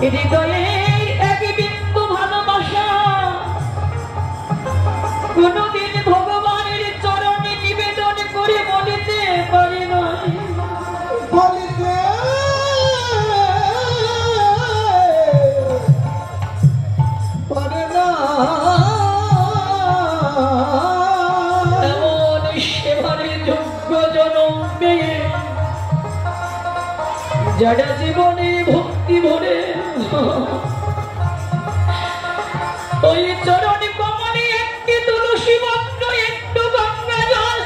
হৃদয়ে এক বিন্দু ভালোবাসা কোনদিন ভগবানের চরণে নিবেদন করে বলিতে পারি না, বলিতে পারে না। এমন সেবারে যোগ্য জনম পেয়ে যারা জীবনে ভক্তি ভরে ওই চরণ কমলে একটি তুলসী পত্র একটু গঙ্গা জল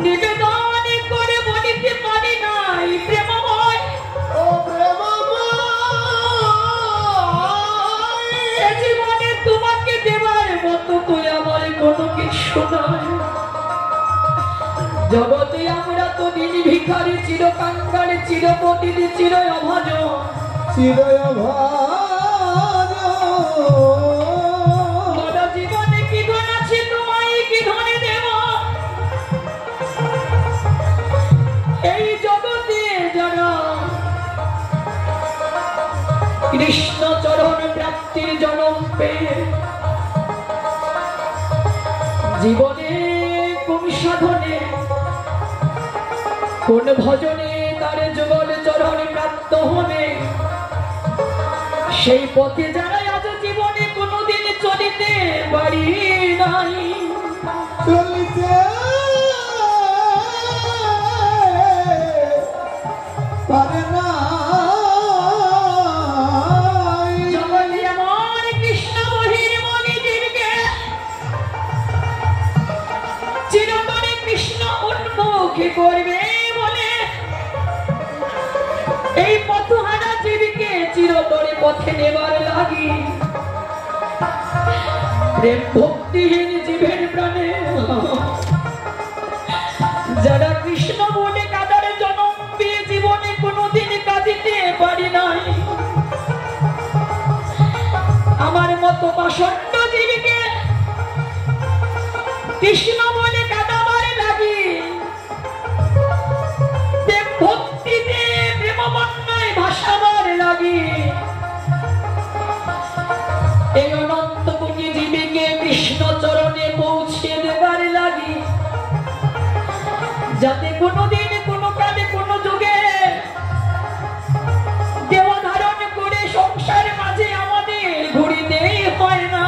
নিবেদন করে বলিতে পারি নাই প্রেমময় ও প্রেমময়, জীবনে তোমাকে দেবার মতো তুই আমার কোনো কিছু নাই। জগতে আমরা তো দিন ভিখারি, চির কাঙ্গাল, চির প্রতিদি, চির অভাজ, জীবনে কি ধন আছে তোমায় কি ধনে দেব। এই জগতে যারা কৃষ্ণ চরণ প্রাপ্তির জনম পেয়ে জীবনে কোন সাধনে কোন ভজনে তার যুগল চরণ প্রাপ্ত হবে, সেই পথে যারা আজ জীবনে কোনদিন চলিতে পারি নাই, চলিতে পারে না। জগতে আমার কৃষ্ণ বহির মণিজীবকে চিরতরে কৃষ্ণ উন্মুখী করবে বলে এই পথহারা জীবকে চিরতরে পথে নেবার লাগি প্রেম ভক্তিহীন জীবের প্রাণে যারা কৃষ্ণ বলে কাদার জনম পেয়ে জীবনে কোনোদিন কাঁদিতে পারি নাই, আমার মতো পাষণ্ড জীবকে কৃষ্ণ বলে কাদাবার লাগি প্রেম ভক্তিতে প্রেম বন্যায় ভাসাবার লাগি এই অনন্ত কোটি জীবকে কৃষ্ণ চরণে পৌঁছে দেবার লাগি, যাতে কোনোদিন কোনো কালে কোনো যুগে দেহ ধারণ করে সংসার মাঝে আমাদের ঘুরিতেই হয় না।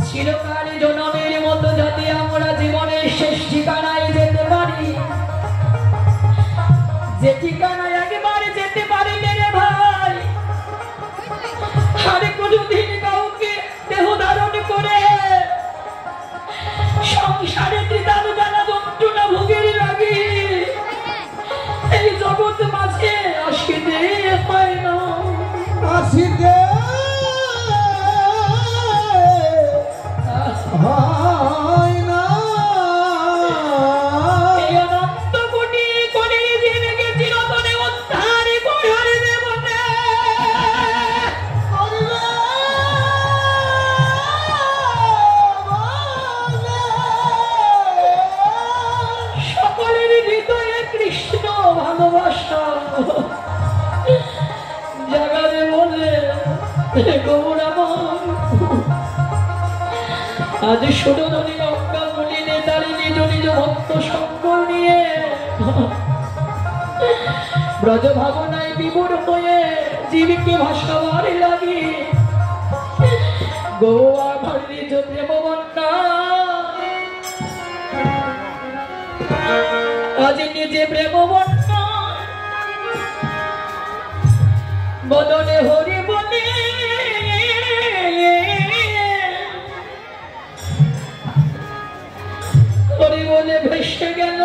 চিরকাল জনমের মতো যাতে আমরা জীবনের শেষ ঠিকানায় যেতে পারি, যে ঠিকানায় একবার যেতে পারিলে রে ভাই আর কোনোদিন কাউকে দেহ ধারণ করে সংসারে ত্রিতাপ জ্বালা যন্ত্রণা ভোগের লাগি এই জগৎ মাঝে আসিতে হয় না, আসিতে হয় না। এই অনন্ত কোটি কোটি জীবকে চিরতরে উদ্ধার করিবে বলে সকলের হৃদয়ে কৃষ্ণ ভালোবাসা জাগাবে বলে গৌরামন আজ সুরধনী গঙ্গা মুনিনে তারি নিজ নিজ ভক্ত সঙ্গ নিয়ে ব্রজ ভাবনায় বিভোর হয়ে জীবকে ভাসাবার লাগি গোয়া ভর নিজ প্রেম বন্যা আজ নিজে প্রেম বন্যা বদনে হরি বলে হরি বলে ভেসে গেল।